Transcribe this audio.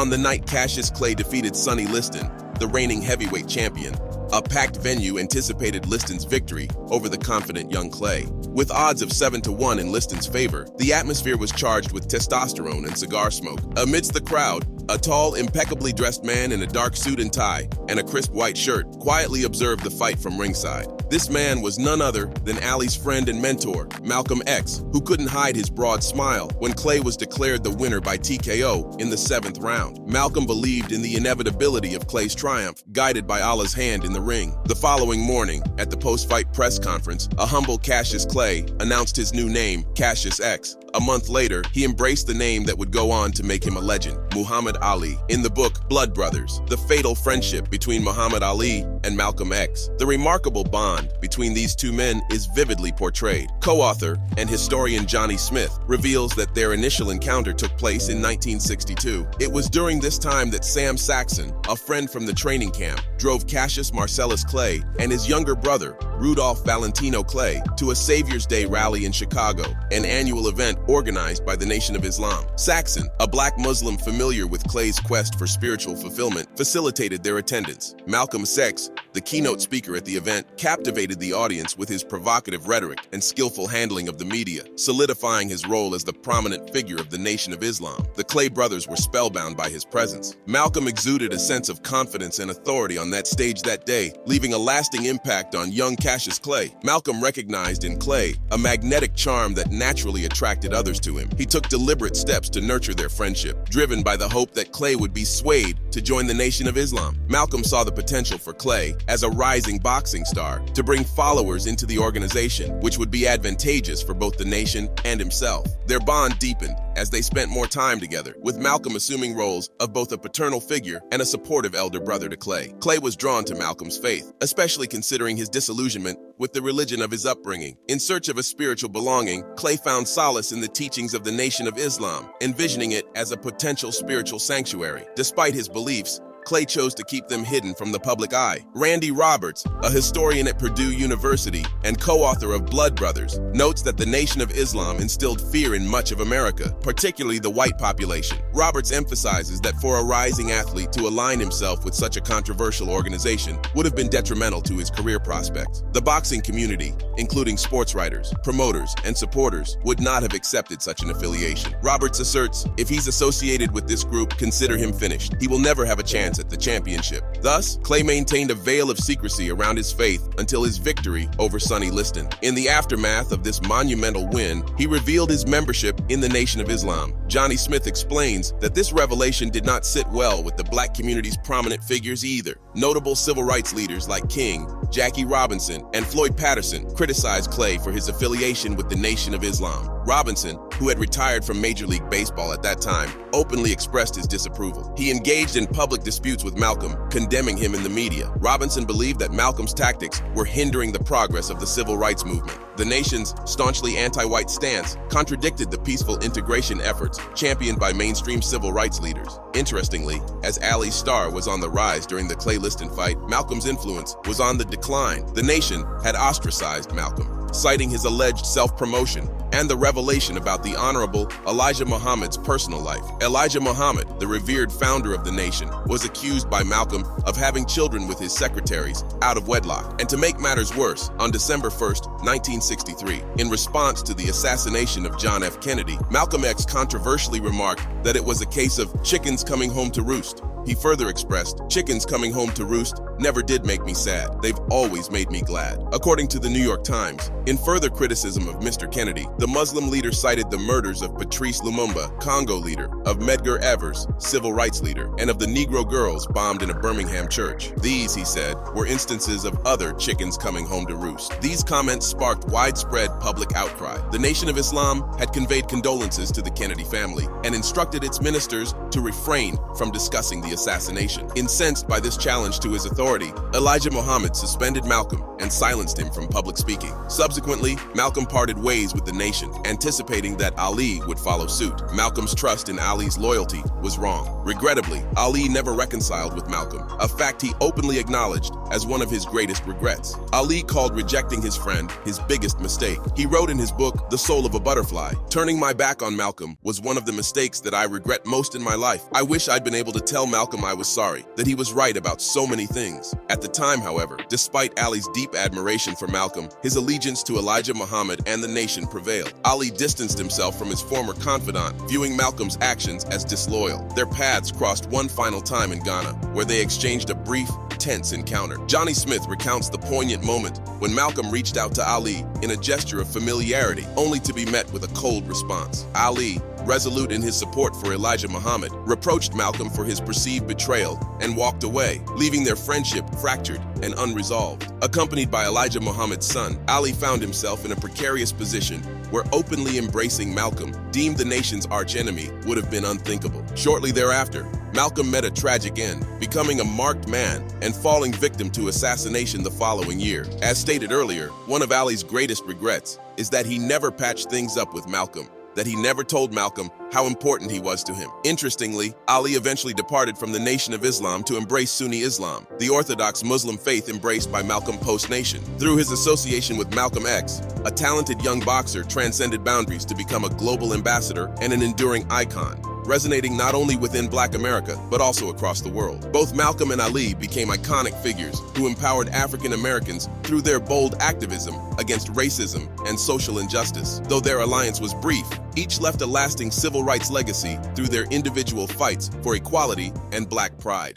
On the night Cassius Clay defeated Sonny Liston, the reigning heavyweight champion, a packed venue anticipated Liston's victory over the confident young Clay. With odds of 7-1 in Liston's favor, the atmosphere was charged with testosterone and cigar smoke. Amidst the crowd, a tall, impeccably dressed man in a dark suit and tie and a crisp white shirt quietly observed the fight from ringside. This man was none other than Ali's friend and mentor, Malcolm X, who couldn't hide his broad smile when Clay was declared the winner by TKO in the 7th round. Malcolm believed in the inevitability of Clay's triumph, guided by Allah's hand in the ring. The following morning, at the post-fight press conference, a humble Cassius Clay announced his new name, Cassius X. A month later, he embraced the name that would go on to make him a legend, Muhammad Ali. In the book Blood Brothers, the fatal friendship between Muhammad Ali and Malcolm X, the remarkable bond between these two men is vividly portrayed. Co-author and historian Johnny Smith reveals that their initial encounter took place in 1962. It was during this time that Sam Saxon, a friend from the training camp, drove Cassius Marcellus Clay and his younger brother, Rudolph Valentino Clay, to a Savior's Day rally in Chicago, an annual event organized by the Nation of Islam. Saxon, a black Muslim familiar with Clay's quest for spiritual fulfillment, facilitated their attendance. Malcolm X, the keynote speaker at the event, captivated the audience with his provocative rhetoric and skillful handling of the media, solidifying his role as the prominent figure of the Nation of Islam. The Clay brothers were spellbound by his presence. Malcolm exuded a sense of confidence and authority on that stage that day, leaving a lasting impact on young Cassius Clay. Malcolm recognized in Clay a magnetic charm that naturally attracted others to him. He took deliberate steps to nurture their friendship, driven by the hope that Clay would be swayed to join the Nation of Islam. Malcolm saw the potential for Clay, as a rising boxing star, to bring followers into the organization, which would be advantageous for both the nation and himself. Their bond deepened as they spent more time together, with Malcolm assuming roles of both a paternal figure and a supportive elder brother to Clay. Clay was drawn to Malcolm's faith, especially considering his disillusionment with the religion of his upbringing. In search of a spiritual belonging, Clay found solace in the teachings of the Nation of Islam, envisioning it as a potential spiritual sanctuary. Despite his beliefs, Clay chose to keep them hidden from the public eye. Randy Roberts, a historian at Purdue University and co-author of Blood Brothers, notes that the Nation of Islam instilled fear in much of America, particularly the white population. Roberts emphasizes that for a rising athlete to align himself with such a controversial organization would have been detrimental to his career prospects. The boxing community, including sports writers, promoters, and supporters, would not have accepted such an affiliation. Roberts asserts, if he's associated with this group, consider him finished. He will never have a chance at the championship. Thus, Clay maintained a veil of secrecy around his faith until his victory over Sonny Liston. In the aftermath of this monumental win, he revealed his membership in the Nation of Islam. Johnny Smith explains that this revelation did not sit well with the black community's prominent figures either. Notable civil rights leaders like King, Jackie Robinson, and Floyd Patterson criticized Clay for his affiliation with the Nation of Islam. Robinson, who had retired from Major League Baseball at that time, openly expressed his disapproval. He engaged in public disputes with Malcolm, condemning him in the media. Robinson believed that Malcolm's tactics were hindering the progress of the civil rights movement. The nation's staunchly anti-white stance contradicted the peaceful integration efforts championed by mainstream civil rights leaders. Interestingly, as Ali's star was on the rise during the Clay-Liston fight, Malcolm's influence was on the decline. The nation had ostracized Malcolm, citing his alleged self-promotion and the revelation about the Honorable Elijah Muhammad's personal life. Elijah Muhammad, the revered founder of the nation, was accused by Malcolm of having children with his secretaries out of wedlock. And to make matters worse, on December 1st, 1963, in response to the assassination of John F. Kennedy, Malcolm X controversially remarked that it was a case of chickens coming home to roost. He further expressed, "Chickens coming home to roost never did make me sad. They've always made me glad." According to the New York Times, in further criticism of Mr. Kennedy, the Muslim leader cited the murders of Patrice Lumumba, Congo leader, of Medgar Evers, civil rights leader, and of the Negro girls bombed in a Birmingham church. These, he said, were instances of other chickens coming home to roost. These comments sparked widespread public outcry. The Nation of Islam had conveyed condolences to the Kennedy family and instructed its ministers to refrain from discussing the the assassination. Incensed by this challenge to his authority, Elijah Muhammad suspended Malcolm and silenced him from public speaking. Subsequently, Malcolm parted ways with the nation, anticipating that Ali would follow suit. Malcolm's trust in Ali's loyalty was wrong. Regrettably, Ali never reconciled with Malcolm, a fact he openly acknowledged as one of his greatest regrets. Ali called rejecting his friend his biggest mistake. He wrote in his book, The Soul of a Butterfly, "Turning my back on Malcolm was one of the mistakes that I regret most in my life. I wish I'd been able to tell Malcolm I was sorry, that he was right about so many things." At the time, however, despite Ali's deep admiration for Malcolm, his allegiance to Elijah Muhammad and the nation prevailed. Ali distanced himself from his former confidant, viewing Malcolm's actions as disloyal. Their paths crossed one final time in Ghana, where they exchanged a brief, tense encounter. Johnny Smith recounts the poignant moment when Malcolm reached out to Ali in a gesture of familiarity, only to be met with a cold response. Ali, resolute in his support for Elijah Muhammad, reproached Malcolm for his perceived betrayal and walked away, leaving their friendship fractured and unresolved. Accompanied by Elijah Muhammad's son, Ali found himself in a precarious position where openly embracing Malcolm, deemed the nation's archenemy, would have been unthinkable. Shortly thereafter, Malcolm met a tragic end, becoming a marked man and falling victim to assassination the following year. As stated earlier, one of Ali's greatest regrets is that he never patched things up with Malcolm, that he never told Malcolm how important he was to him. Interestingly, Ali eventually departed from the Nation of Islam to embrace Sunni Islam, the orthodox Muslim faith embraced by Malcolm post-Nation. Through his association with Malcolm X, a talented young boxer transcended boundaries to become a global ambassador and an enduring icon, resonating not only within Black America, but also across the world. Both Malcolm and Ali became iconic figures who empowered African Americans through their bold activism against racism and social injustice. Though their alliance was brief, each left a lasting civil rights legacy through their individual fights for equality and Black pride.